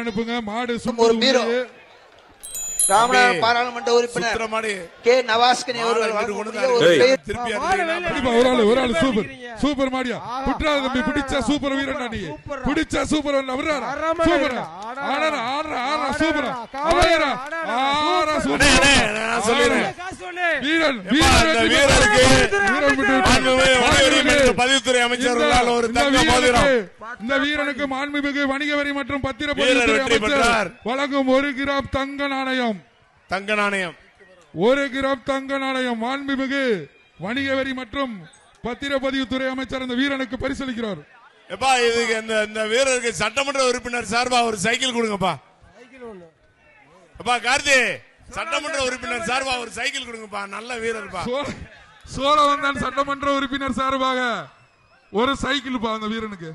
அனுப்புங்க. மாடு ஒரு பீரோ ராமநாதபுரம் பாராளுமன்ற உறுப்பினர் கே நவாஸ்கனி அவர்கள் ஒரு ஆள் சூப்பர் சூப்பர் மாடியா புட்றா தம்பி பிடிச்சா சூப்பர் வீரன் நீ பிடிச்சா சூப்பர் வர்றாரா சூப்பர் ஆடறா ஆடறா ஆடறா சூப்பர் ஆடறா ஆடறா சூப்பர் நான் சொல்றேன் வீரன் வீரருக்கு பதிவுத்துறை அமைச்சர் ஒரு தங்க மோதிரம் இந்த வீரனுக்கு மாண்புமிகு வணிக வரி மற்றும் பத்திரப்பதிவுத்துறை அமைச்சர் வழங்கும் 1 கிராம் தங்க நாணயம். தங்க நாணயம் 1 கிராம் தங்க நாணயம் மாண்புமிகு வணிக வரி மற்றும் பத்திரப்பதிவுத்துறை அமைச்சர் இந்த வீரனுக்கு பரிசளிக்கிறார். எப்பா இதுக்கு இந்த வீரருக்கு சட்டமன்ற உறுப்பினர் சார்பா ஒரு சைக்கிள் கொடுங்கப்பா. அப்பா கார்த்தி சட்டமன்ற உறுப்பினர் சார்பா ஒரு சைக்கிள் கொடுங்கப்பா. நல்ல வீரர்ப்பா. சோழவந்தான் சட்டமன்ற உறுப்பினர் சார்பாக ஒரு சைக்கிள் பா அந்த வீரனுக்கு.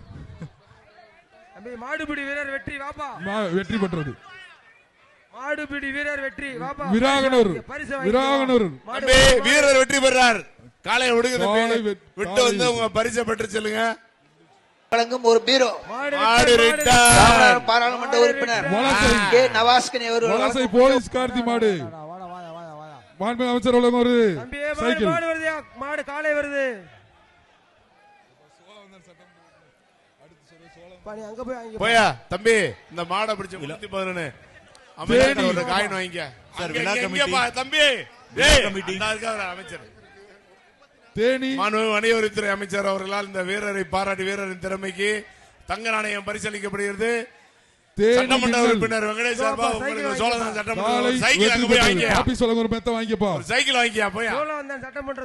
மாடுபிடி வீரர் வெற்றி வாப்பா. வெற்றி பெற்றது மாடுபிடி வீரர் வெற்றி வாப்பா. விராகனூர் வீரர் வெற்றி பெறார். காலை விட்டு வந்து உங்க பரிசை பெற்று செல்லுங்க. வழங்கும் ஒரு பீரோ பாராளுமன்ற உறுப்பினர் கே நவாஸ்கனி அவர்கள் போலீஸ் கார்த்தி மாடு மாண்பு அமைச்சர் வழங்கும் ஒரு சைக்கிள். மாடு காலை வருது. போயா தம்பி இந்த மாடை பிடிச்சு 11 அமைச்சர் காயின் வாங்கிக்க தம்பி. அமைச்சர் தேனி வணிகவரித்துறை அமைச்சர் அவர்களால் இந்த வீரரை பாராட்டி வீரரின் திறமைக்கு தங்க நாணயம் பரிசளிக்கப்படுகிறது. சட்டமன்ற உறுப்பினர் வெங்கடேஷ் சார்பா உங்களுக்கு சோழவந்தான் சட்டமன்ற சைக்கிள் வாங்கிக்கப்பா. சைக்கிள் வாங்கிக்கா போயா. சட்டமன்ற